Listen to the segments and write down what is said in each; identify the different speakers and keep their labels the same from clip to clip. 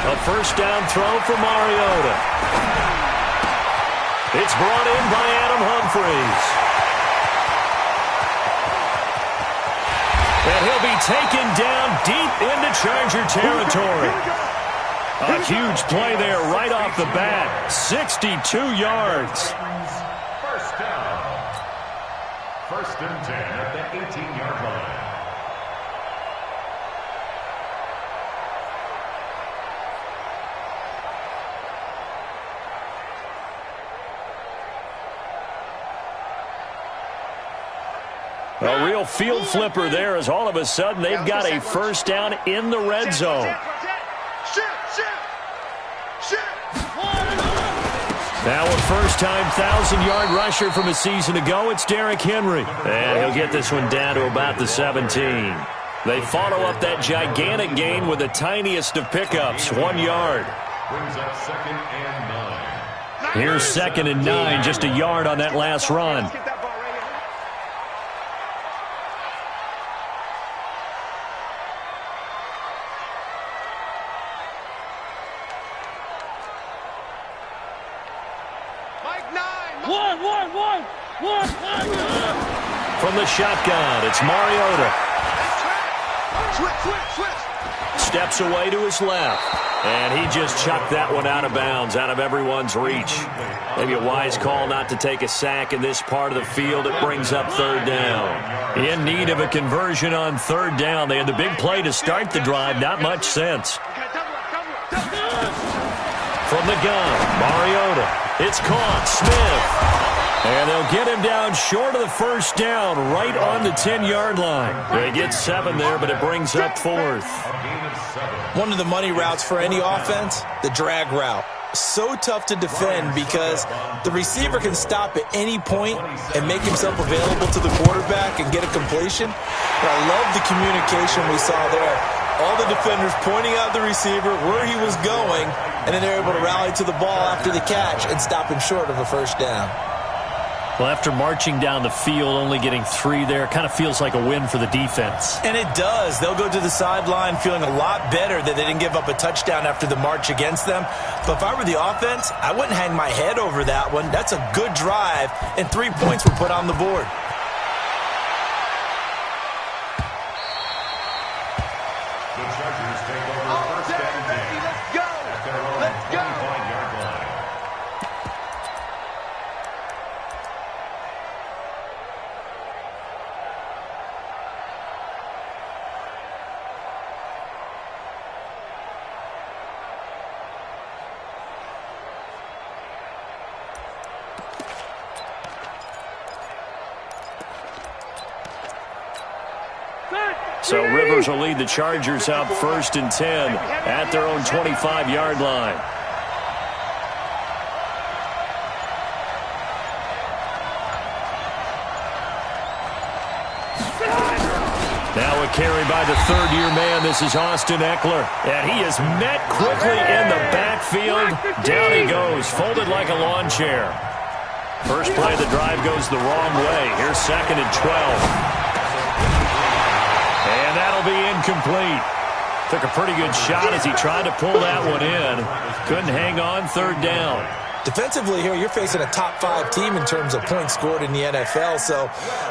Speaker 1: A first down throw for Mariota. It's brought in by Adam Humphries. And he'll be taken down deep into Charger territory. A huge play there right off the bat. 62 yards.
Speaker 2: First down. 1st and 10 at the 18-yard line.
Speaker 1: A real field flipper there as all of a sudden they've got a first down in the red zone. Now a first-time 1,000-yard rusher from a season ago, it's Derrick Henry. And he'll get this one down to about the 17. They follow up that gigantic gain with the tiniest of pickups, 1 yard.
Speaker 2: Brings up 2nd and 9.
Speaker 1: Here's 2nd and 9, just a yard on that last run. From the shotgun, it's Mariota. Steps away to his left. And he just chucked that one out of bounds, out of everyone's reach. Maybe a wise call not to take a sack in this part of the field. It brings up 3rd down. In need of a conversion on 3rd down. They had the big play to start the drive. Not much sense. From the gun, Mariota. It's caught. Smith. And they'll get him down short of the first down, right on the 10-yard line. They get 7 there, but it brings up 4th.
Speaker 3: One of the money routes for any offense, the drag route. So tough to defend because the receiver can stop at any point and make himself available to the quarterback and get a completion. But I love the communication we saw there. All the defenders pointing out the receiver, where he was going, and then they're able to rally to the ball after the catch and stop him short of a first down.
Speaker 1: Well, after marching down the field, only getting 3 there, kind of feels like a win for the defense.
Speaker 3: And it does. They'll go to the sideline feeling a lot better that they didn't give up a touchdown after the march against them. But if I were the offense, I wouldn't hang my head over that one. That's a good drive, and 3 points were put on the board.
Speaker 2: The Chargers take over 1st and 10. Let's go! At their own 25-yard line.
Speaker 1: So Rivers will lead the Chargers up 1st and 10 at their own 25-yard line. Now a carry by the 3rd-year man. This is Austin Eckler. And he is met quickly in the backfield. Down he goes, folded like a lawn chair. First play of the drive goes the wrong way. Here's 2nd and 12. And that'll be incomplete. Took a pretty good shot as he tried to pull that one in. Couldn't hang on 3rd down.
Speaker 3: Defensively here, you're facing a top 5 team in terms of points scored in the NFL. So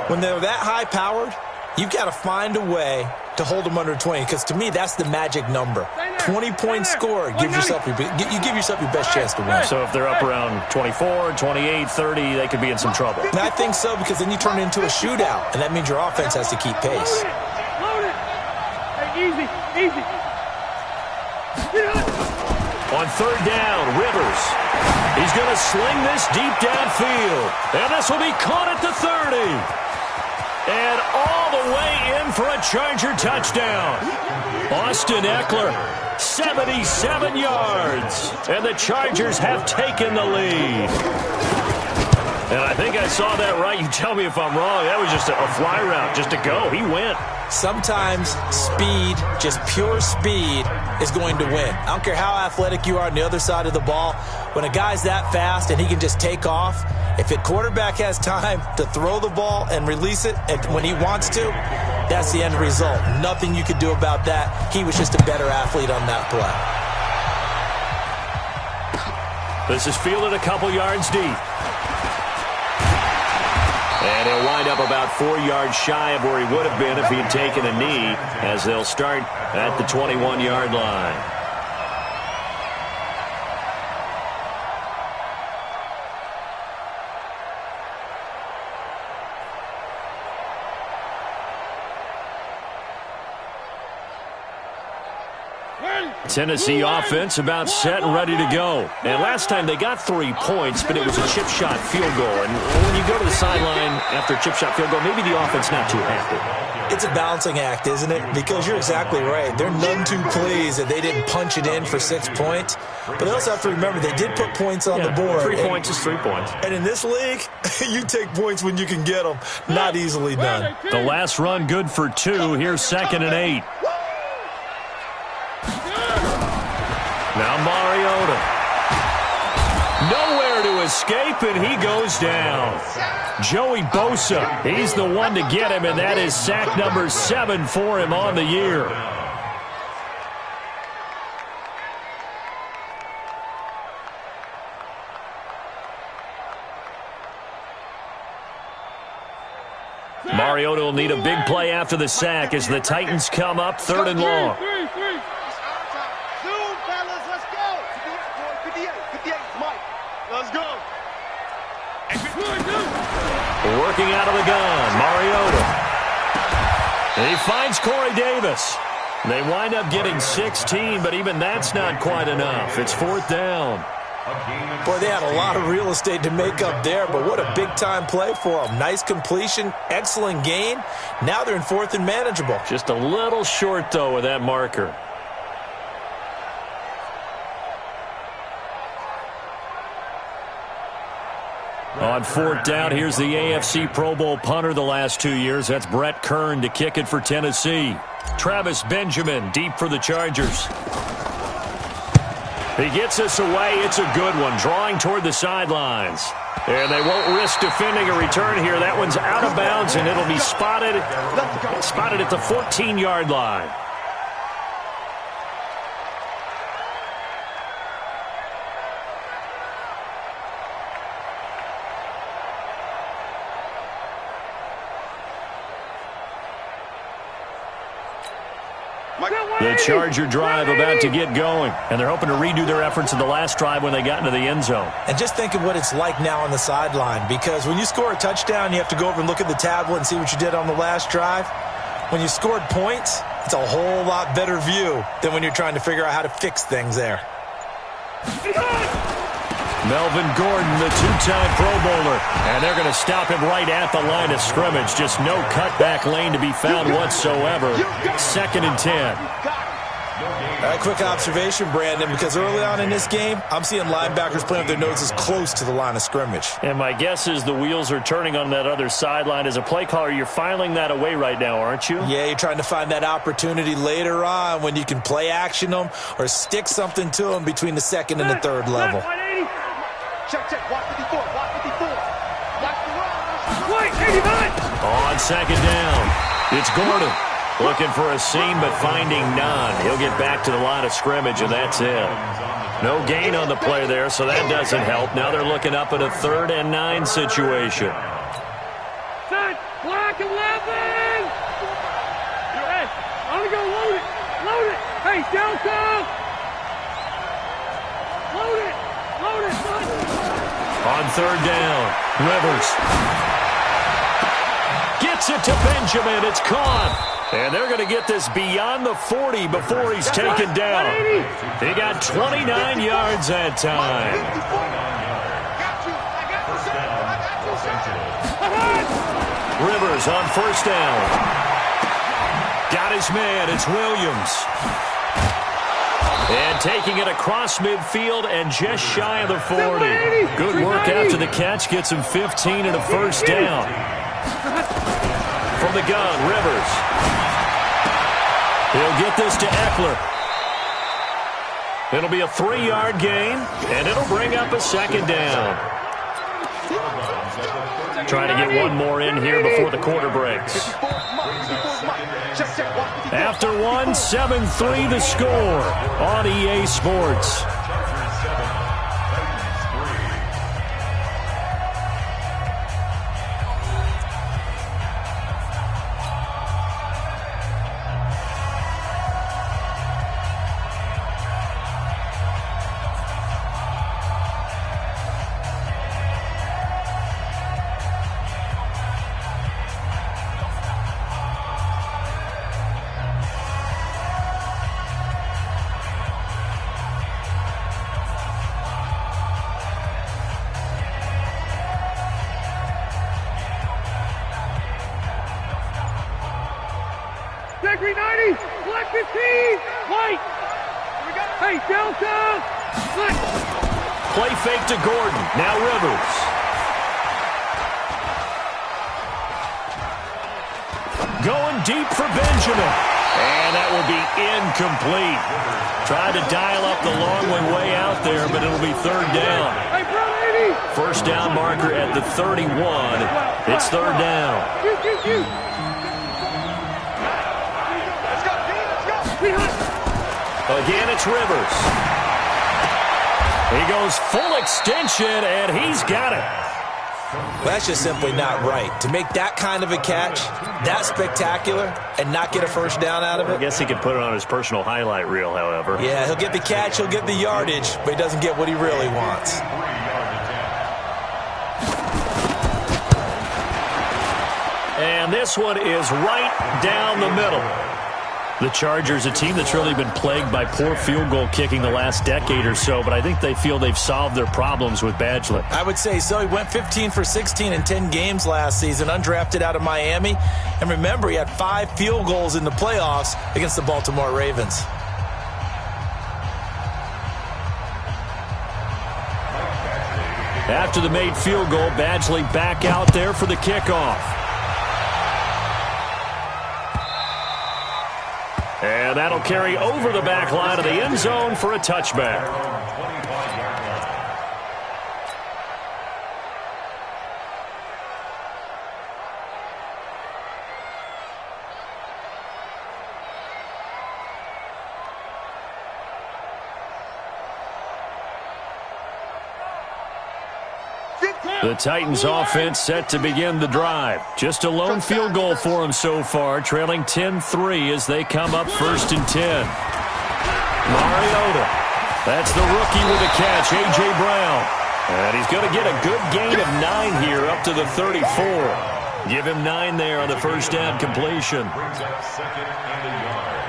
Speaker 3: when they're that high-powered, you've got to find a way to hold them under 20. Because to me, that's the magic number. 20 points scored. You give yourself your best chance to win.
Speaker 1: So if they're up around 24, 28, 30, they could be in some trouble.
Speaker 3: And I think so, because then you turn it into a shootout. And that means your offense has to keep pace.
Speaker 4: Easy.
Speaker 1: On 3rd down, Rivers. He's going to sling this deep downfield. And this will be caught at the 30. And all the way in for a Charger touchdown. Austin Eckler, 77 yards. And the Chargers have taken the lead. And I think I saw that right. You tell me if I'm wrong. That was just a fly route, just to go. He went.
Speaker 3: Sometimes speed, just pure speed, is going to win. I don't care how athletic you are on the other side of the ball. When a guy's that fast and he can just take off, if a quarterback has time to throw the ball and release it when he wants to, that's the end result. Nothing you could do about that. He was just a better athlete on that play.
Speaker 1: This is fielded a couple yards deep. And he'll wind up about 4 yards shy of where he would have been if he had taken a knee, as they'll start at the 21-yard line. Tennessee offense about set and ready to go. And last time they got 3 points, but it was a chip shot field goal. And when you go to the sideline after a chip shot field goal, maybe the offense not too happy.
Speaker 3: It's a balancing act, isn't it? Because you're exactly right. They're none too pleased that they didn't punch it in for 6 points. But they also have to remember they did put points on the board.
Speaker 1: 3 points is 3 points.
Speaker 3: And in this league, you take points when you can get them. Not easily done.
Speaker 1: The last run good for 2. Here's 2nd and 8. Now Mariota. Nowhere to escape, and he goes down. Joey Bosa, he's the one to get him, and that is sack number 7 for him on the year. Mariota will need a big play after the sack as the Titans come up 3rd and long. Working out of the gun, Mariota. And he finds Corey Davis. They wind up getting 16, but even that's not quite enough. It's 4th down.
Speaker 3: Boy, they had a lot of real estate to make up there, but what a big-time play for them. Nice completion, excellent gain. Now they're in 4th and manageable.
Speaker 1: Just a little short, though, with that marker. On 4th down, here's the AFC Pro Bowl punter the last 2 years. That's Brett Kern to kick it for Tennessee. Travis Benjamin deep for the Chargers. He gets us away. It's a good one, drawing toward the sidelines. And they won't risk defending a return here. That one's out of bounds, and it'll be spotted at the 14-yard line. The Charger drive about to get going, and they're hoping to redo their efforts in the last drive when they got into the end zone.
Speaker 3: And just think of what it's like now on the sideline, because when you score a touchdown, you have to go over and look at the tablet and see what you did on the last drive. When you scored points, it's a whole lot better view than when you're trying to figure out how to fix things there.
Speaker 1: Melvin Gordon, the 2-time Pro Bowler, and they're going to stop him right at the line of scrimmage. Just no cutback lane to be found whatsoever. 2nd and 10.
Speaker 3: A quick observation, Brandon, because early on in this game, I'm seeing linebackers playing with their noses close to the line of scrimmage.
Speaker 1: And my guess is the wheels are turning on that other sideline. As a play caller, you're filing that away right now, aren't you?
Speaker 3: Yeah, you're trying to find that opportunity later on when you can play action them or stick something to them between the 2nd and the 3rd level.
Speaker 2: Check, watch 54, watch 54. Watch the run.
Speaker 1: Wait, 89. On 2nd down, it's Gordon. Looking for a seam, but finding none. He'll get back to the line of scrimmage, and that's it. No gain on the play there, so that doesn't help. Now they're looking up at a 3rd and 9 situation.
Speaker 4: Set, black 11. Hey, I'm going to go load it. Load it. Hey, Delta. Load it. Load it, son.
Speaker 1: On 3rd down, Rivers gets it to Benjamin. It's caught. And they're going to get this beyond the 40 before he's taken down. He got 29 yards that time. Rivers on 1st down. Got his man. It's Williams. And taking it across midfield and just shy of the 40. Good work after the catch. Gets him 15 and a first down. From the gun, Rivers. He'll get this to Eckler. It'll be a 3-yard gain, and it'll bring up a second down. Trying to get one more in here before the quarter breaks. After one, 7-3 the score on EA Sports.
Speaker 4: Black 15, white. Hey, Delta. Black.
Speaker 1: Play fake to Gordon. Now Rivers. Going deep for Benjamin. And that will be incomplete. Tried to dial up the long way out there, but it'll be third down. First down marker at the 31. It's third down. Again, it's Rivers. He goes full extension, and he's got it.
Speaker 3: That's just simply not right. To make that kind of a catch, that spectacular, and not get a first down out of it.
Speaker 1: I guess he could put it on his personal highlight reel, however.
Speaker 3: Yeah, he'll get the catch, he'll get the yardage, but he doesn't get what he really wants.
Speaker 1: And this one is right down the middle. The Chargers, a team that's really been plagued by poor field goal kicking the last decade or so, but I think they feel they've solved their problems with Badgley.
Speaker 3: I would say so. He went 15 for 16 in 10 games last season, undrafted out of Miami. And remember, he had 5 field goals in the playoffs against the Baltimore Ravens.
Speaker 1: After the made field goal, Badgley back out there for the kickoff. And that'll carry over the back line of the end zone for a touchback. The Titans offense set to begin the drive. Just a lone field goal for them so far, trailing 10-3 as they come up 1st and 10. Mariota. That's the rookie with a catch, A.J. Brown. And he's going to get a good gain of 9 here up to the 34. Give him 9 there on the first down completion.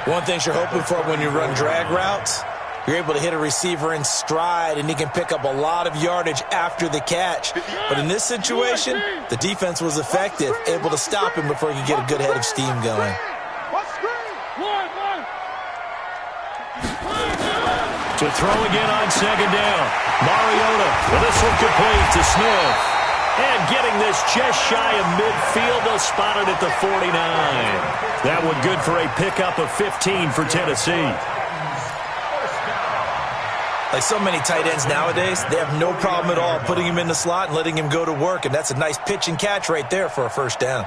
Speaker 3: One thing you're hoping for when you run drag routes, you're able to hit a receiver in stride, and he can pick up a lot of yardage after the catch. But in this situation, the defense was effective, able to stop him before he could get a good head of steam going.
Speaker 1: To throw again on second down. Mariota, this one complete to Smith. And getting this just shy of midfield, they'll spot it at the 49. That one good for a pickup of 15 for Tennessee.
Speaker 3: Like so many tight ends nowadays, they have no problem at all putting him in the slot and letting him go to work, and that's a nice pitch and catch right there for a first down.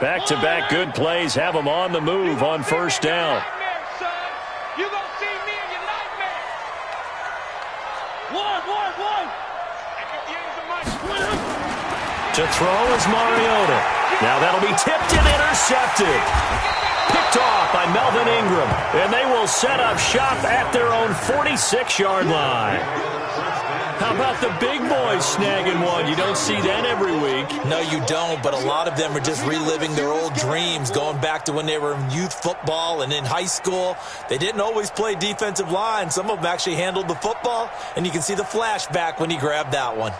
Speaker 1: Back-to-back good plays have them on the move on first down.
Speaker 4: You're going to see me in your nightmare. One.
Speaker 1: To throw is Mariota. Now that'll be tipped and intercepted. Picked off by Melvin Ingram. And they will set up shop at their own 46-yard line. How about the big boys snagging one? You don't see that every week.
Speaker 3: No, you don't, but a lot of them are just reliving their old dreams, going back to when they were in youth football and in high school. They didn't always play defensive line. Some of them actually handled the football, and you can see the flashback when he grabbed that one.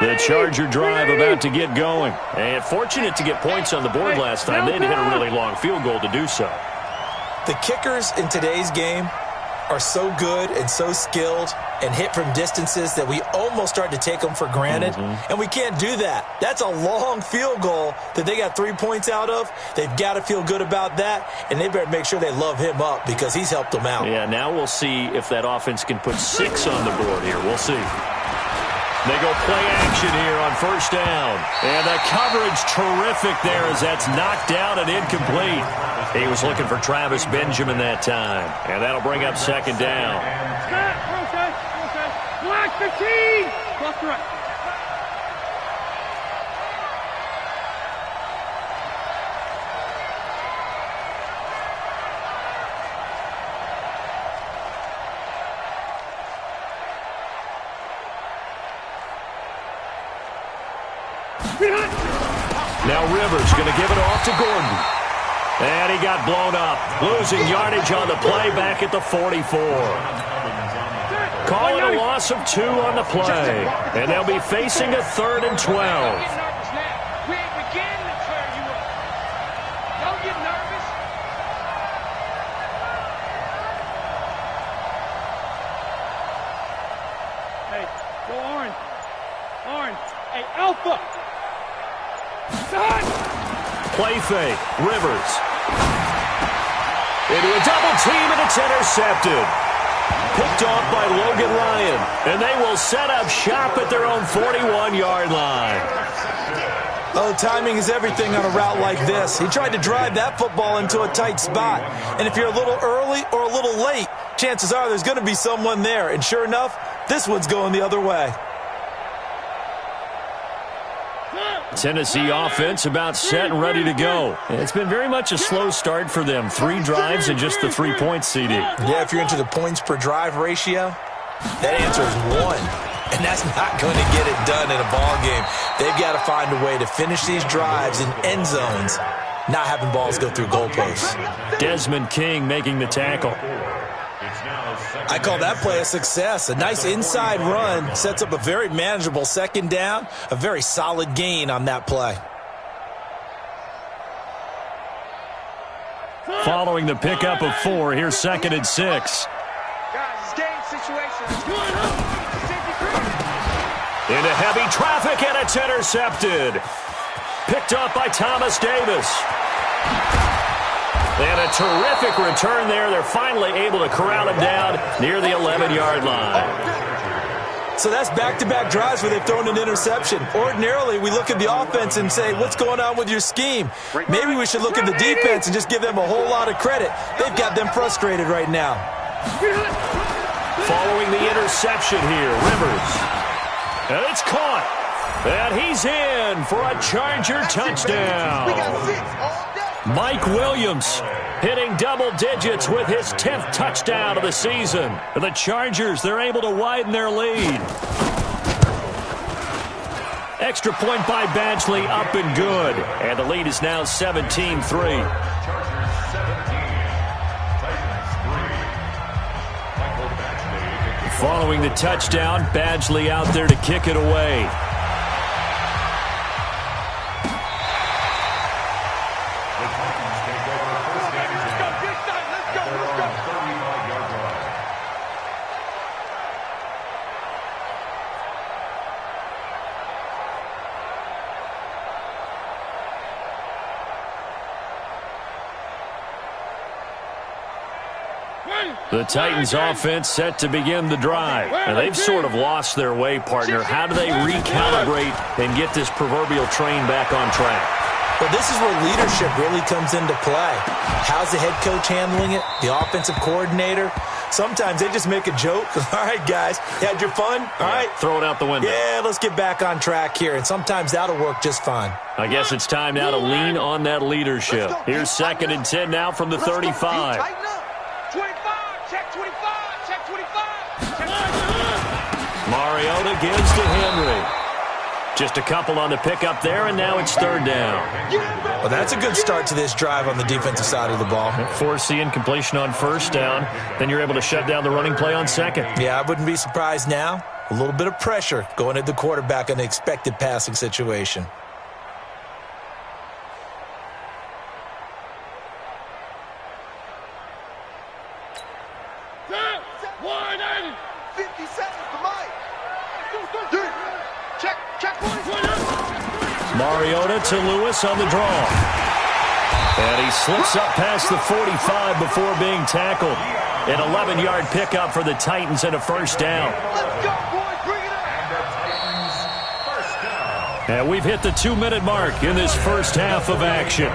Speaker 1: The Charger drive about to get going. And fortunate to get points on the board last time. They had to hit a really long field goal to do so.
Speaker 3: The kickers in today's game are so good and so skilled and hit from distances that we almost start to take them for granted. And we can't do that. That's a long field goal that they got 3 points out of. They've got to feel good about that, and they better make sure they love him up because he's helped them out.
Speaker 1: Yeah, now we'll see if that offense can put 6 on the board here. We'll see. They go play action here on first down. And the coverage terrific there as that's knocked down and incomplete. He was looking for Travis Benjamin that time. And that'll bring up second down.
Speaker 4: Black 15! Cross the right.
Speaker 1: Now Rivers going to give it off to Gordon. And he got blown up. Losing yardage on the play back at the 44. Calling a loss of 2 on the play. And they'll be facing a 3rd and 12.
Speaker 4: Hey, go orange. Orange. Hey, Alpha.
Speaker 1: Play fake. Rivers. Into a double team, and it's intercepted. Picked off by Logan Ryan. And they will set up shop at their own 41-yard line.
Speaker 3: Oh, timing is everything on a route like this. He tried to drive that football into a tight spot. And if you're a little early or a little late, chances are there's going to be someone there. And sure enough, this one's going the other way.
Speaker 1: Tennessee offense about set and ready to go. It's been very much a slow start for them. 3 drives and just the 3-point CD.
Speaker 3: Yeah, if you're into the points per drive ratio, that answer is 1. And that's not going to get it done in a ball game. They've got to find a way to finish these drives in end zones, not having balls go through goalposts.
Speaker 1: Desmond King making the tackle.
Speaker 3: I call that play a success. A nice inside run sets up a very manageable second down, a very solid gain on that play.
Speaker 1: Following the pickup of 4, here's 2nd and 6. Into heavy traffic, and it's intercepted. Picked up by Thomas Davis. And a terrific return there. They're finally able to corral him down near the 11-yard line.
Speaker 3: So that's back-to-back drives where they've thrown an interception. Ordinarily, we look at the offense and say, what's going on with your scheme? Maybe we should look at the defense and just give them a whole lot of credit. They've got them frustrated right now.
Speaker 1: Following the interception here, Rivers. And it's caught. And he's in for a Charger touchdown. Mike Williams hitting double digits with his 10th touchdown of the season. The Chargers, they're able to widen their lead. Extra point by Badgley, up and good. And the lead is now 17-3. Following the touchdown, Badgley out there to kick it away. The Titans offense set to begin the drive. And they've sort of lost their way, partner. How do they recalibrate and get this proverbial train back on track?
Speaker 3: Well, this is where leadership really comes into play. How's the head coach handling it? The offensive coordinator? Sometimes they just make a joke. All right, guys, had your fun? All right.
Speaker 1: Throw it out the window.
Speaker 3: Yeah, let's get back on track here. And sometimes that'll work just fine.
Speaker 1: I guess it's time now to lean on that leadership. Here's 2nd and 10 now from the 35.
Speaker 4: 25, check 25, check 25.
Speaker 1: Mariota gives to Henry. Just a couple on the pickup there, and now it's 3rd down.
Speaker 3: Well, that's a good start to this drive on the defensive side of the ball.
Speaker 1: Force the incompletion on 1st down. Then you're able to shut down the running play on 2nd.
Speaker 3: Yeah, I wouldn't be surprised now A little bit of pressure going at the quarterback in the expected passing situation.
Speaker 1: Mariota to Lewis on the draw. And he slips up past the 45 before being tackled. An 11-yard pickup for the Titans and a first down.
Speaker 2: Let's go, boys. Bring it up. And the Titans, first down.
Speaker 1: And we've hit the 2-minute mark in this first half of action.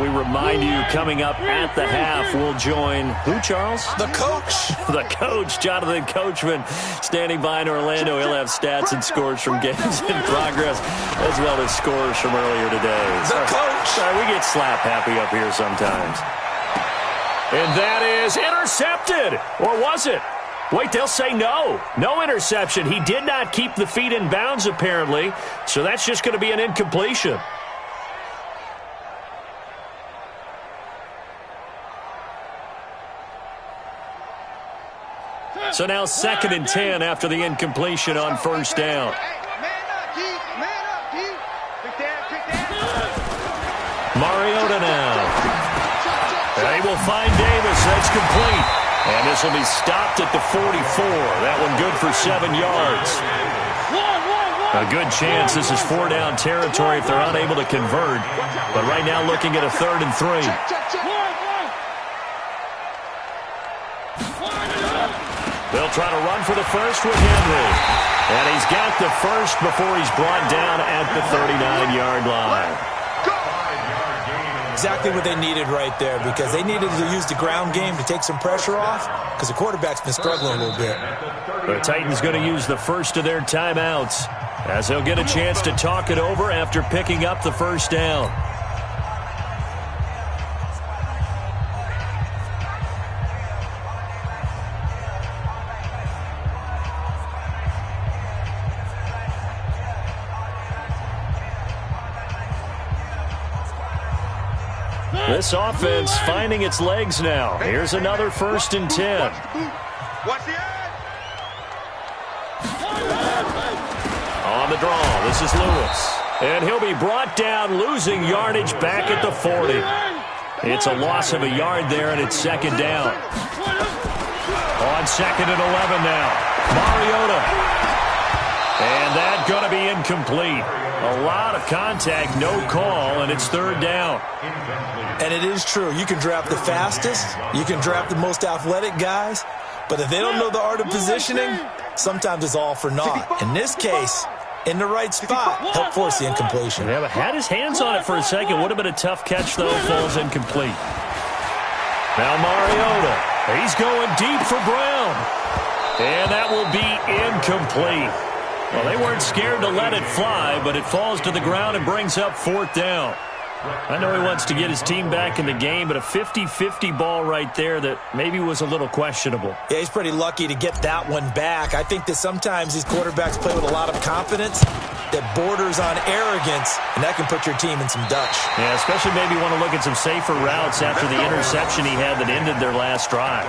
Speaker 1: Remind you, coming up at the half, we'll join who, Charles?
Speaker 3: The coach.
Speaker 1: The coach, Jonathan Coachman, standing by in Orlando. He'll have stats and scores from games in progress, as well as scores from earlier today.
Speaker 3: The coach.
Speaker 1: Sorry, we get slap happy up here sometimes. And that is intercepted. Or was it? Wait, they'll say no. No interception. He did not keep the feet in bounds, apparently, so that's just going to be an incompletion. So now 2nd and 10 after the incompletion on first down. Mariota now. They will find Davis. That's complete. And this will be stopped at the 44. That one good for 7 yards. A good chance this is 4-down territory if they're unable to convert. But right now looking at a 3rd and 3. They'll try to run for the first with Henry. And he's got the first before he's brought down at the 39-yard line.
Speaker 3: Exactly what they needed right there, because they needed to use the ground game to take some pressure off, because the quarterback's been struggling a little bit.
Speaker 1: The Titans going to use the first of their timeouts, as they'll get a chance to talk it over after picking up the first down. This offense finding its legs now. Here's another 1st and 10. On the draw, this is Lewis. And he'll be brought down, losing yardage back at the 40. It's a loss of a yard there, and it's 2nd down. On 2nd and 11 now. Mariota. And that's going to be incomplete. A lot of contact, no call, and it's 3rd down.
Speaker 3: And it is true. You can draft the fastest. You can draft the most athletic guys. But if they don't know the art of positioning, sometimes it's all for naught. In this case, in the right spot, help force the incompletion.
Speaker 1: Yeah, but had his hands on it for a second. Would have been a tough catch, though. Falls incomplete. Now Mariota. He's going deep for Brown. And that will be incomplete. Well, they weren't scared to let it fly, but it falls to the ground and brings up 4th down. I know he wants to get his team back in the game, but a 50-50 ball right there that maybe was a little questionable.
Speaker 3: Yeah, he's pretty lucky to get that one back. I think that sometimes these quarterbacks play with a lot of confidence that borders on arrogance, and that can put your team in some Dutch.
Speaker 1: Yeah, especially maybe want to look at some safer routes after the interception he had that ended their last drive.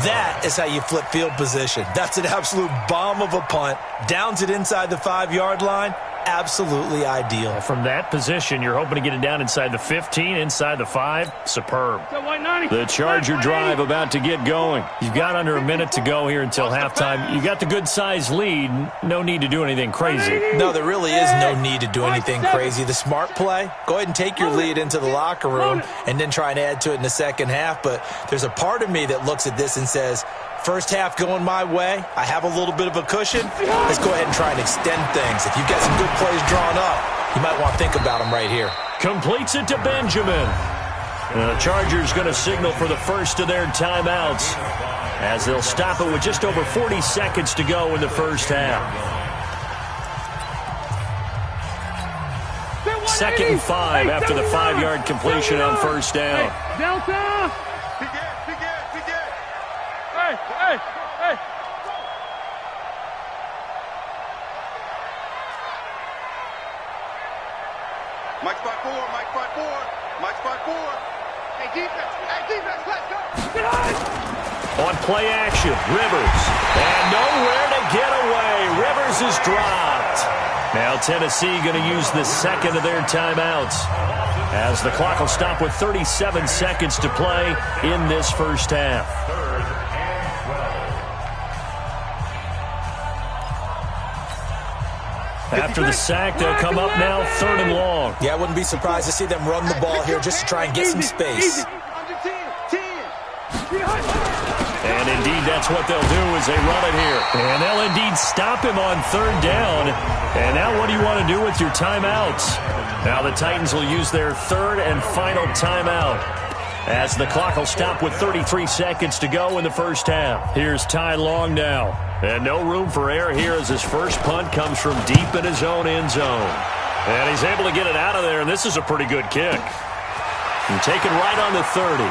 Speaker 3: That is how you flip field position. That's an absolute bomb of a punt. Downs it inside the 5-yard line. Absolutely ideal.
Speaker 1: From that position, you're hoping to get it down inside the 15, inside the 5. Superb. The Charger drive about to get going. You've got under a minute to go here until halftime. You got the good-sized lead. No need to do anything crazy.
Speaker 3: No, there really is no need to do anything crazy. The smart play, go ahead and take your lead into the locker room and then try and add to it in the second half. But there's a part of me that looks at this and says, first half going my way. I have a little bit of a cushion. Let's go ahead and try and extend things. If you've got some good plays drawn up, you might want to think about them right here.
Speaker 1: Completes it to Benjamin. And the Chargers going to signal for the first of their timeouts as they'll stop it with just over 40 seconds to go in the first half. 2nd and 5 after the 5-yard completion on first down.
Speaker 4: Delta!
Speaker 5: Mike spot 4, Mike spot 4, Mike spot 4. Hey, defense, let's go.
Speaker 4: Get on!
Speaker 1: On play action, Rivers. And nowhere to get away. Rivers is dropped. Now Tennessee going to use the second of their timeouts, as the clock will stop with 37 seconds to play in this first half. After the sack, they'll come up now 3rd and long.
Speaker 3: Yeah, I wouldn't be surprised to see them run the ball here just to try and get some space.
Speaker 1: And indeed, that's what they'll do as they run it here. And they'll indeed stop him on 3rd down. And now what do you want to do with your timeouts? Now the Titans will use their 3rd and final timeout, as the clock will stop with 33 seconds to go in the first half. Here's Ty Long now. And no room for error here as his first punt comes from deep in his own end zone. And he's able to get it out of there, and this is a pretty good kick. And taken right on the 30.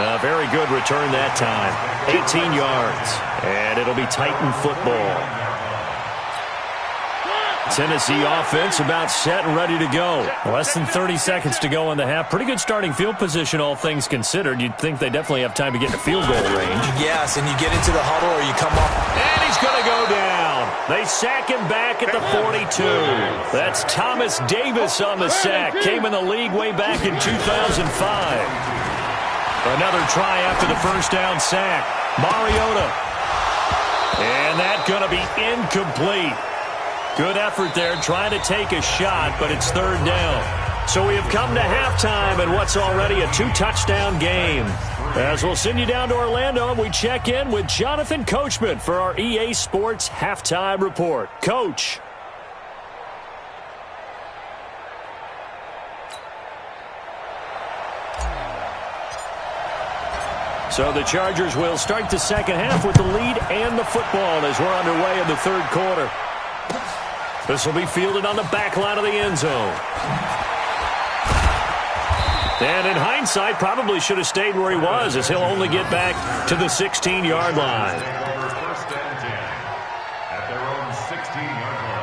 Speaker 1: A very good return that time. 18 yards. And it'll be Titan football. Tennessee offense about set and ready to go. Less than 30 seconds to go in the half. Pretty good starting field position, all things considered. You'd think they definitely have time to get to field goal range.
Speaker 3: Yes, and you get into the huddle or you come up.
Speaker 1: And he's going to go down. They sack him back at the 42. That's Thomas Davis on the sack. Came in the league way back in 2005. Another try after the first down sack. Mariota. And that's going to be incomplete. Good effort there, trying to take a shot, but it's 3rd down. So we have come to halftime in what's already a 2-touchdown game. As we'll send you down to Orlando, and we check in with Jonathan Coachman for our EA Sports Halftime Report. Coach. So the Chargers will start the second half with the lead and the football as we're underway in the 3rd quarter. This will be fielded on the back line of the end zone. And in hindsight, probably should have stayed where he was, as he'll only get back to the 16-yard line.
Speaker 2: First and 10 at their own 16-yard line.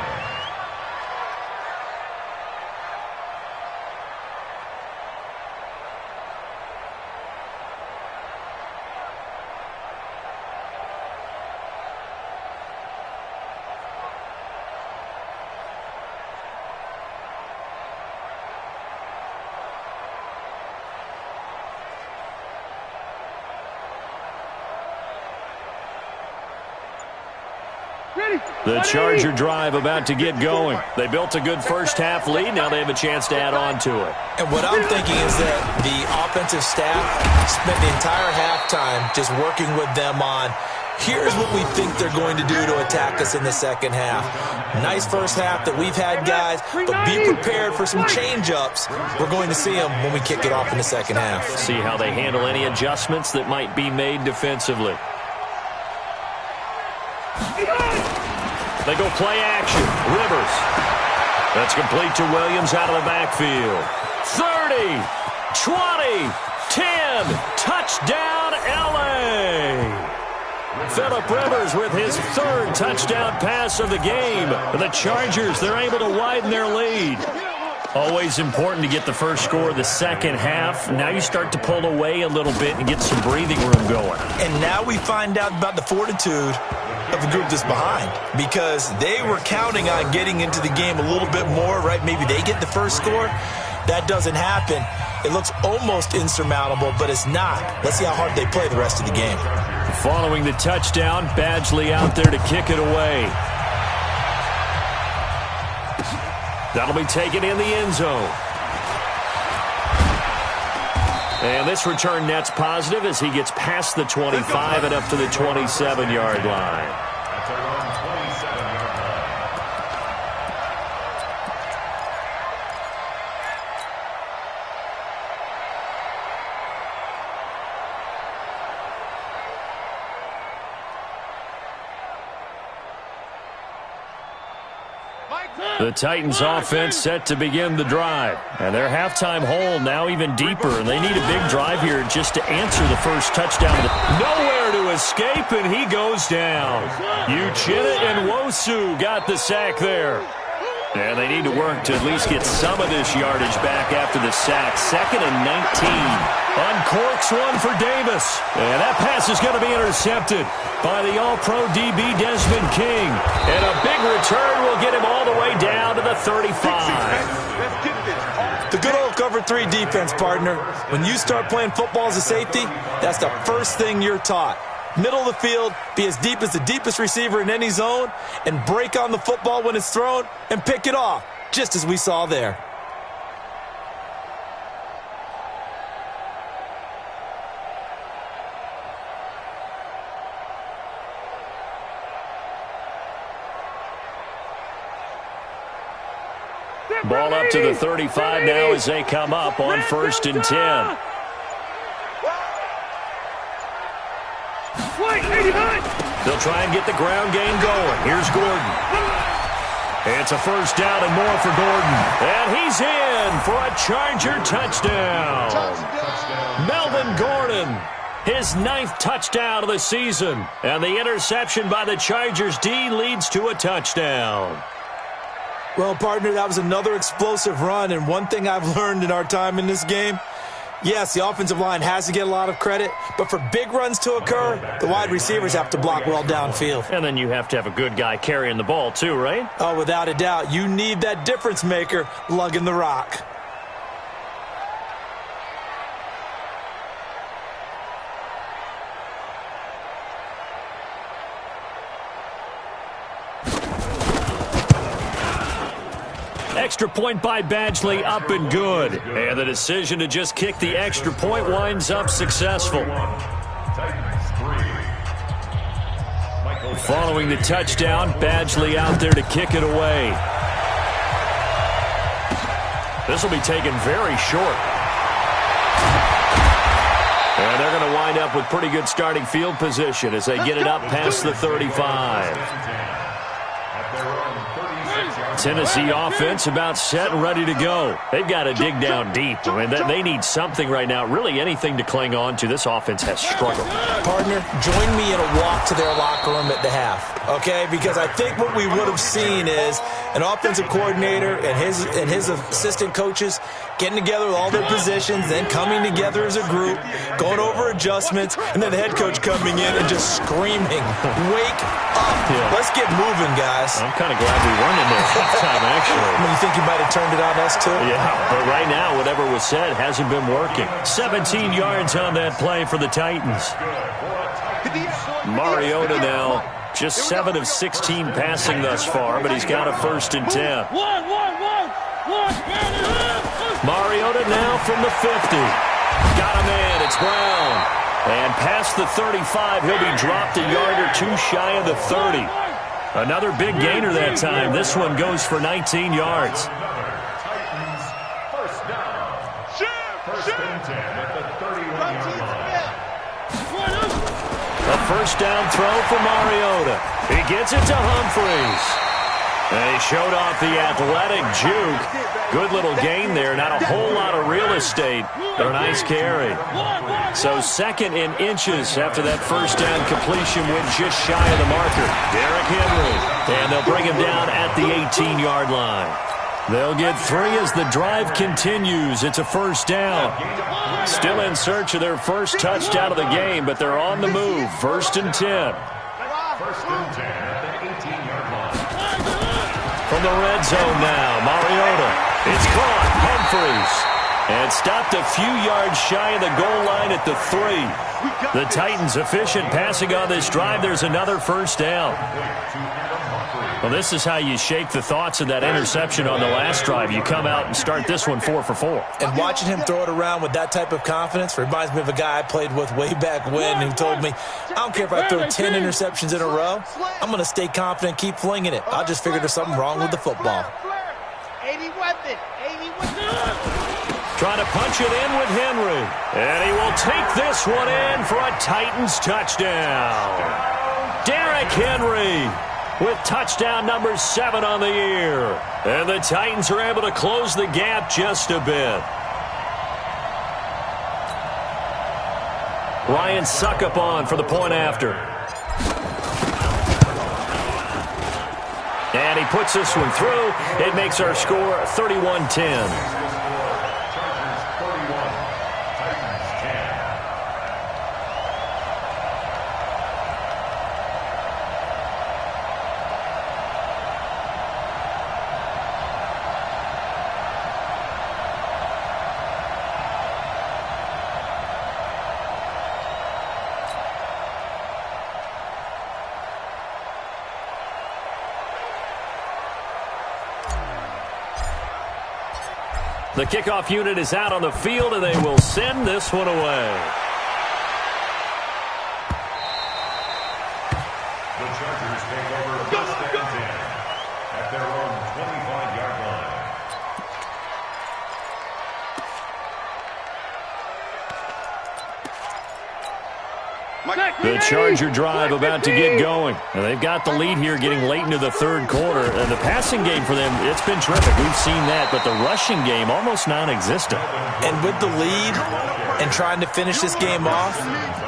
Speaker 1: The Charger drive about to get going. They built a good first half lead. Now they have a chance to add on to it.
Speaker 3: And what I'm thinking is that the offensive staff spent the entire halftime just working with them on, here's what we think they're going to do to attack us in the second half. Nice first half that we've had, guys, but be prepared for some change-ups. We're going to see them when we kick it off in the second half.
Speaker 1: See how they handle any adjustments that might be made defensively. They go play action. Rivers. That's complete to Williams out of the backfield. 30, 20, 10. Touchdown, L.A. Phillip Rivers with his 3rd touchdown pass of the game. The Chargers, they're able to widen their lead. Always important to get the first score of the second half. Now you start to pull away a little bit and get some breathing room going.
Speaker 3: And now we find out about the fortitude of the group that's behind, because they were counting on getting into the game a little bit more, right? Maybe they get the first score. That doesn't happen. It looks almost insurmountable, but it's not. Let's see how hard they play the rest of the game.
Speaker 1: Following the touchdown, Badgley out there to kick it away. That'll be taken in the end zone. And this return net's positive as he gets past the 25 and up to the 27-yard line.
Speaker 2: That's around 27-yard line.
Speaker 1: The Titans offense set to begin the drive. And their halftime hole now even deeper. And they need a big drive here just to answer the first touchdown. Nowhere to escape, and he goes down. Uchenna and Nwosu got the sack there. And they need to work to at least get some of this yardage back after the sack. 2nd and 19. Uncorks one for Davis. And that pass is going to be intercepted by the All-Pro DB Desmond King. And a big return will get him all the way down to the 35.
Speaker 3: The good old cover 3 defense, partner. When you start playing football as a safety, that's the first thing you're taught. Middle of the field, be as deep as the deepest receiver in any zone, and break on the football when it's thrown and pick it off, just as we saw there.
Speaker 1: Ball up to the 35 now as they come up on 1st and 10. They'll try and get the ground game going. Here's Gordon. It's a 1st down and more for Gordon. And he's in for a Charger touchdown. Melvin Gordon, his 9th touchdown of the season. And the interception by the Chargers D leads to a touchdown.
Speaker 3: Well, partner, that was another explosive run. And one thing I've learned in our time in this game, yes, the offensive line has to get a lot of credit, but for big runs to occur, the wide receivers have to block well downfield.
Speaker 1: And then you have to have a good guy carrying the ball too, right?
Speaker 3: Oh, without a doubt. You need that difference maker lugging the rock.
Speaker 1: Extra point by Badgley, up and good. And the decision to just kick the extra point winds up successful. Following the touchdown, Badgley out there to kick it away. This will be taken very short. And they're going to wind up with pretty good starting field position as they get it up past the 35. Tennessee offense about set and ready to go. They've got to dig down deep. I mean, they need something right now, really anything to cling on to. This offense has struggled.
Speaker 3: Partner, join me in a walk to their locker room at the half, okay? Because I think what we would have seen is an offensive coordinator and his assistant coaches getting together with all their positions, then coming together as a group, going over adjustments, and then the head coach coming in and just screaming, "Wake up. Yeah. Let's get moving, guys."
Speaker 1: I'm kind of glad we weren't in there halftime, actually.
Speaker 3: You think you might have turned it on us, too?
Speaker 1: Yeah, but right now, whatever was said hasn't been working. 17 yards on that play for the Titans. Mariota now just 7 of 16 passing thus far, but he's got a 1st and 10. Mariota now from the 50. Got a man. It's Brown. And past the 35, he'll be dropped a yard or two shy of the 30. Another big gainer that time. This one goes for 19 yards. A 1st down throw for Mariota. He gets it to Humphries. And he showed off the athletic juke. Good little gain there. Not a whole lot of real estate, but a nice carry. So 2nd in inches after that 1st down completion went just shy of the marker. Derrick Henry. And they'll bring him down at the 18-yard line. They'll get 3 as the drive continues. It's a 1st down. Still in search of their 1st touchdown of the game, but they're on the move. 1st and 10.
Speaker 2: 1st and 10 at the 18-yard line.
Speaker 1: From the red zone now, Mariota. It's caught. Humphries. And stopped a few yards shy of the goal line at the 3. The Titans efficient passing on this drive. There's another 1st down. Well, this is how you shake the thoughts of that interception on the last drive. You come out and start this one 4 for 4.
Speaker 3: And watching him throw it around with that type of confidence reminds me of a guy I played with way back when who told me, I don't care if I throw 10 interceptions in a row, I'm going to stay confident and keep flinging it. I just figured there's something wrong with the football.
Speaker 5: 80 weapon.
Speaker 1: Trying to punch it in with Henry. And he will take this one in for a Titans touchdown. Derrick Henry with touchdown number 7 on the year. And the Titans are able to close the gap just a bit. Ryan Suckup on for the point after. And he puts this one through. It makes our score 31-10. The kickoff unit is out on the field, and they will send this one away.
Speaker 2: The Chargers take over first and 10 at their own 25-yard line.
Speaker 1: The Charger drive about to get going. And they've got the lead here getting late into the third quarter. And the passing game for them, it's been terrific. We've seen that. But the rushing game, almost non-existent.
Speaker 3: And with the lead and trying to finish this game off,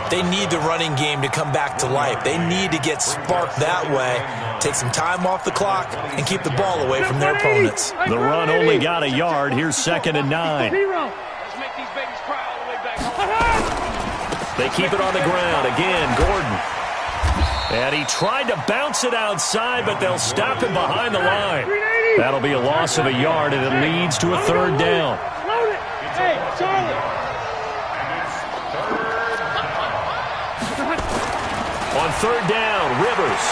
Speaker 3: they need the running game to come back to life. They need to get sparked that way, take some time off the clock, and keep the ball away from their opponents.
Speaker 1: The run only got a yard. Here's 2nd and 9.
Speaker 4: Let's make these babies cry all the way back home.
Speaker 1: They keep it on the ground. Again, Gordon. And he tried to bounce it outside, but they'll stop him behind the line. That'll be a loss of a yard, and it leads to a 3rd down.
Speaker 4: Load it. Hey, Charlie.
Speaker 1: On 3rd down, Rivers.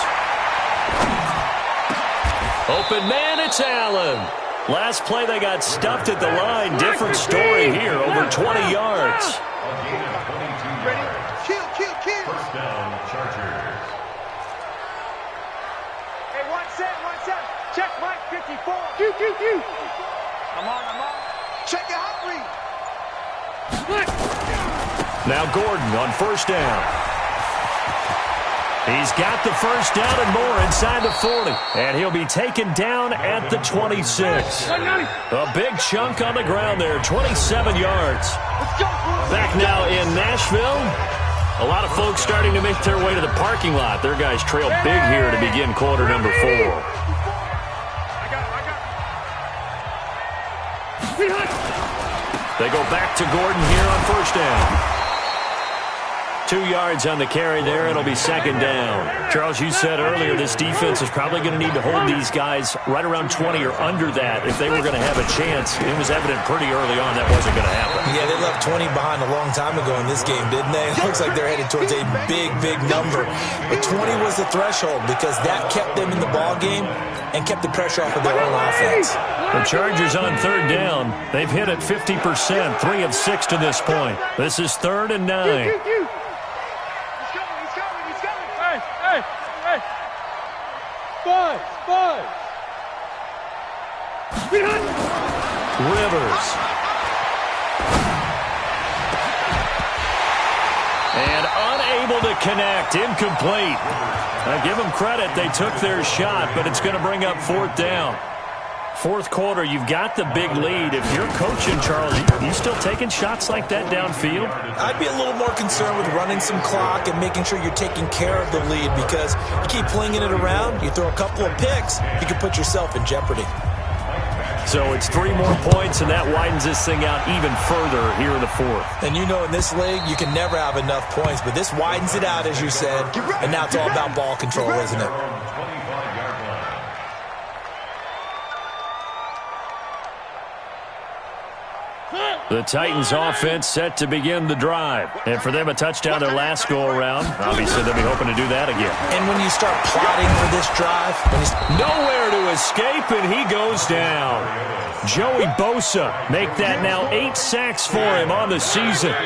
Speaker 1: Open man, it's Allen. Last play, they got stuffed at the line. Different story here, over 20 yards.
Speaker 5: Ready? Kill.
Speaker 2: First down, Chargers.
Speaker 5: Hey, one set. Check Mike 54.
Speaker 4: Q.
Speaker 5: I'm on. Check your hot read.
Speaker 1: Now Gordon on 1st down. He's got the 1st down and more inside the 40. And he'll be taken down at the 26. A big chunk on the ground there, 27 yards. Back now in Nashville. A lot of folks starting to make their way to the parking lot. Their guys trail big here to begin quarter number 4. They go back to Gordon here on 1st down. 2 yards on the carry there. It'll be 2nd down. Charles, you said earlier this defense is probably going to need to hold these guys right around 20 or under that if they were going to have a chance. It was evident pretty early on that wasn't going to happen.
Speaker 3: Yeah, they left 20 behind a long time ago in this game, didn't they? It looks like they're headed towards a big number. But 20 was the threshold because that kept them in the ball game and kept the pressure off of their own offense.
Speaker 1: The Chargers on 3rd down. They've hit it 50%, 3 of 6 to this point. This is 3rd and 9.
Speaker 4: Five.
Speaker 1: Rivers. And unable to connect. Incomplete. I give them credit. They took their shot, but it's going to bring up 4th down. 4th quarter, you've got the big lead. If you're coaching, Charles, you still taking shots like that downfield?
Speaker 3: I'd be a little more concerned with running some clock and making sure you're taking care of the lead because you keep flinging it around, you throw a couple of picks, you can put yourself in jeopardy.
Speaker 1: So it's 3 more points, and that widens this thing out even further here in the 4th.
Speaker 3: And you know in this league, you can never have enough points, but this widens it out, as you said, and now it's all about ball control, isn't it?
Speaker 1: The Titans offense set to begin the drive. And for them, a touchdown their last go-around. Obviously, they'll be hoping to do that again.
Speaker 3: And when you start plotting for this drive...
Speaker 1: Nowhere to escape, and he goes down. Joey Bosa make that now 8 sacks for him on the season.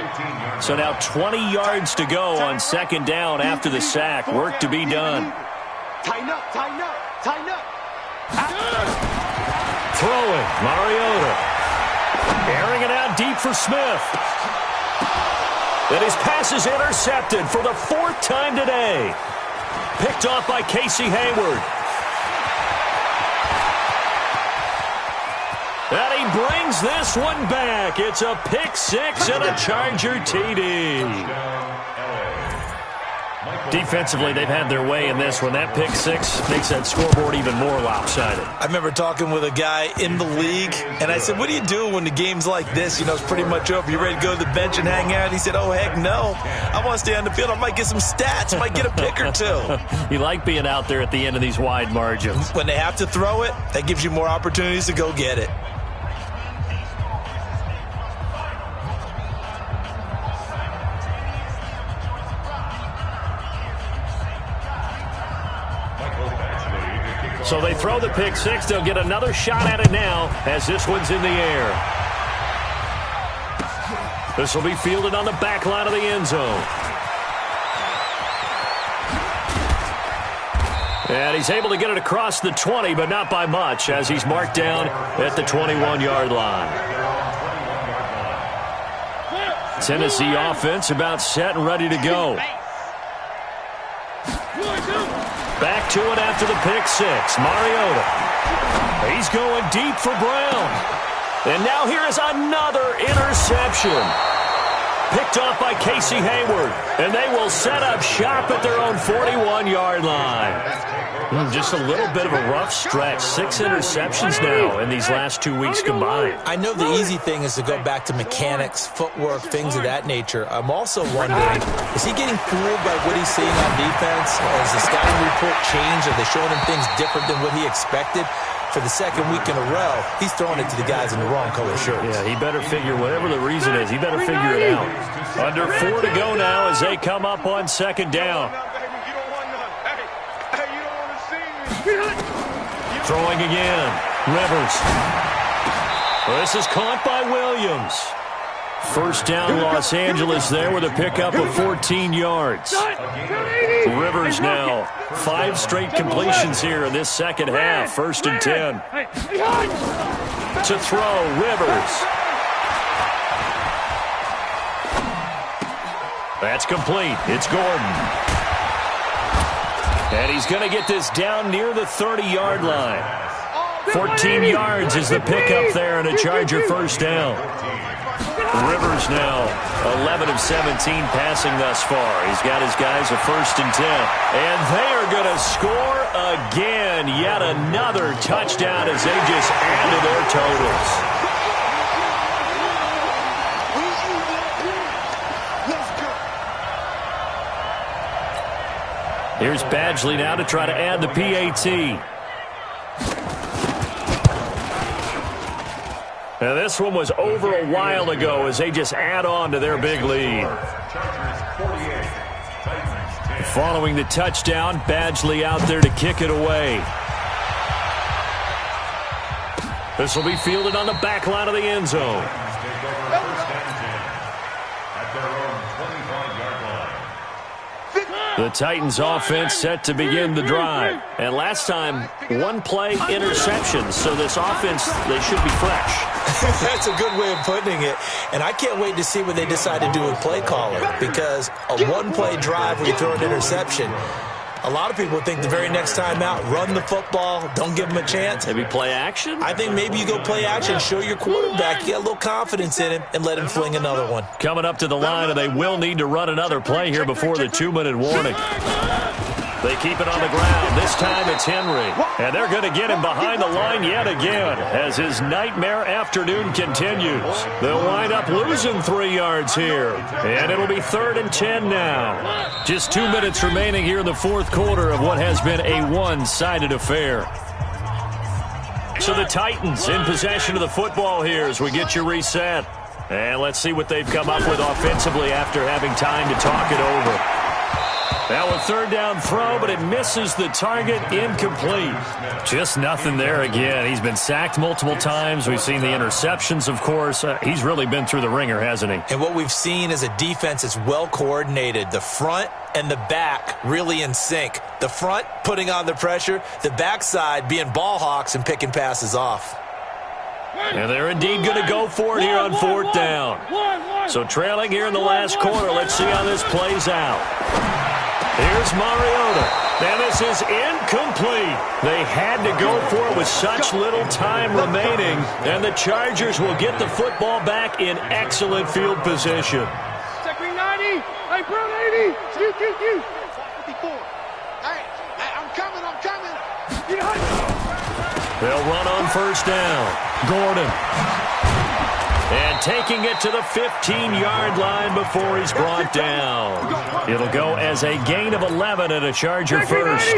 Speaker 1: So now 20 yards to go on 2nd down after the sack. Work to be done.
Speaker 5: Tighten up.
Speaker 1: Throwing, Mariota. Airing it out deep for Smith. And his pass is intercepted for the 4th time today. Picked off by Casey Hayward. And he brings this one back. It's a pick 6 and a Charger TD. Defensively, they've had their way in this one. That pick six makes that scoreboard even more lopsided.
Speaker 3: I remember talking with a guy in the league, and I said, what do you do when the game's like this? You know, it's pretty much over. You ready to go to the bench and hang out? He said, oh, heck no. I want to stay on the field. I might get some stats. I might get a pick or two.
Speaker 1: You like being out there at the end of these wide margins.
Speaker 3: When they have to throw it, that gives you more opportunities to go get it.
Speaker 1: So they throw the pick six. They'll get another shot at it now as this one's in the air. This will be fielded on the back line of the end zone. And he's able to get it across the 20, but not by much, as he's marked down at the 21-yard line. Tennessee offense about set and ready to go. Back to it after the pick six. Mariota. He's going deep for Brown. And now here is another interception. Picked off by Casey Hayward. And they will set up shop at their own 41-yard line. Just a little bit of a rough stretch. 6 interceptions now in these last 2 weeks combined.
Speaker 3: I know the easy thing is to go back to mechanics, footwork, things of that nature. I'm also wondering, is he getting fooled by what he's seeing on defense? Has the scouting report changed? Are they showing him things different than what he expected? For the second week in a row, he's throwing it to the guys in the wrong color shirts.
Speaker 1: Yeah, he better figure, whatever the reason is, he better figure it out. Under 4 to go now as they come up on second down. Throwing again. Rivers. This is caught by Williams. First down, Los Angeles there with a pickup of 14 yards. Rivers now 5 straight completions here in this second half. 1st and 10. To throw, Rivers. That's complete. It's Gordon. And he's going to get this down near the 30-yard line. 14 yards is the pickup there and a Charger first down. Rivers now 11 of 17 passing thus far. He's got his guys a 1st and 10. And they are going to score again. Yet another touchdown as they just add to their totals. Here's Badgley now to try to add the PAT. Now this one was over a while ago as they just add on to their big lead. Following the touchdown, Badgley out there to kick it away. This will be fielded on the back line of the end zone. The Titans offense set to begin the drive. And last time, 1-play interceptions. So this offense, they should be fresh.
Speaker 3: That's a good way of putting it. And I can't wait to see what they decide to do with play calling. Because a 1-play drive where you throw an interception, a lot of people think the very next time out, run the football, don't give him a chance.
Speaker 1: Maybe play action?
Speaker 3: I think maybe you go play action, show your quarterback, you get a little confidence in him, and let him fling another one.
Speaker 1: Coming up to the line, and they will need to run another play here before the 2-minute warning. They keep it on the ground. This time it's Henry. And they're going to get him behind the line yet again as his nightmare afternoon continues. They'll wind up losing 3 yards here. And it'll be 3rd and 10 now. Just 2 minutes remaining here in the 4th quarter of what has been a one-sided affair. So the Titans in possession of the football here as we get you reset. And let's see what they've come up with offensively after having time to talk it over. Now a 3rd down throw, but it misses the target, incomplete. Just nothing there again. He's been sacked multiple times. We've seen the interceptions, of course. He's really been through the ringer, hasn't he?
Speaker 3: And what we've seen is a defense that's well coordinated. The front and the back really in sync. The front putting on the pressure, the backside being ball hawks and picking passes off.
Speaker 1: And they're indeed going to go for it here on 4th down. So trailing here in the last quarter. Let's see how this plays out. Here's Mariota. And this is incomplete. They had to go for it with such little time remaining. And the Chargers will get the football back in excellent field position.
Speaker 4: Check me 90. Hey, bro, 80.
Speaker 1: They'll run on first down. Gordon. And taking it to the 15-yard line before he's brought down. It'll go as a gain of 11 and a Charger first.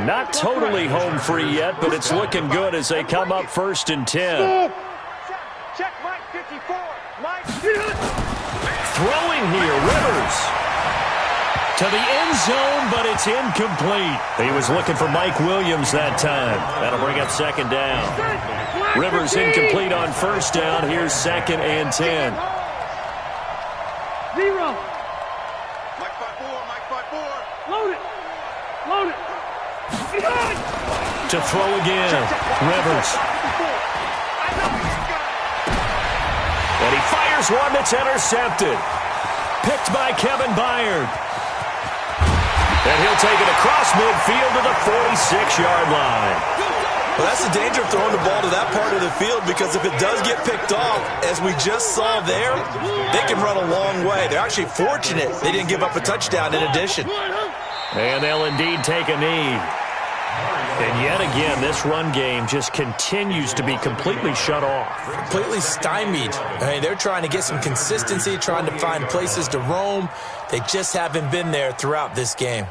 Speaker 1: Not totally home free yet, but it's looking good as they come up 1st and 10.
Speaker 4: Check Mike 54. Mike.
Speaker 1: Throwing here, Rivers. To the end zone, but it's incomplete. He was looking for Mike Williams that time. That'll bring up 2nd down. Rivers incomplete on first down. Here's 2nd and 10.
Speaker 4: 0.
Speaker 5: Mike 5-4, Mike 5-4.
Speaker 4: Load it. Load it.
Speaker 1: To throw again, Rivers. And he fires one that's intercepted. Picked by Kevin Byard. And he'll take it across midfield to the 46-yard line.
Speaker 3: Well, that's the danger of throwing the ball to that part of the field, because if it does get picked off, as we just saw there, they can run a long way. They're actually fortunate they didn't give up a touchdown in addition.
Speaker 1: And they'll indeed take a knee. And yet again, this run game just continues to be completely shut off.
Speaker 3: Completely stymied. I mean, they're trying to get some consistency, trying to find places to roam. They just haven't been there throughout this game.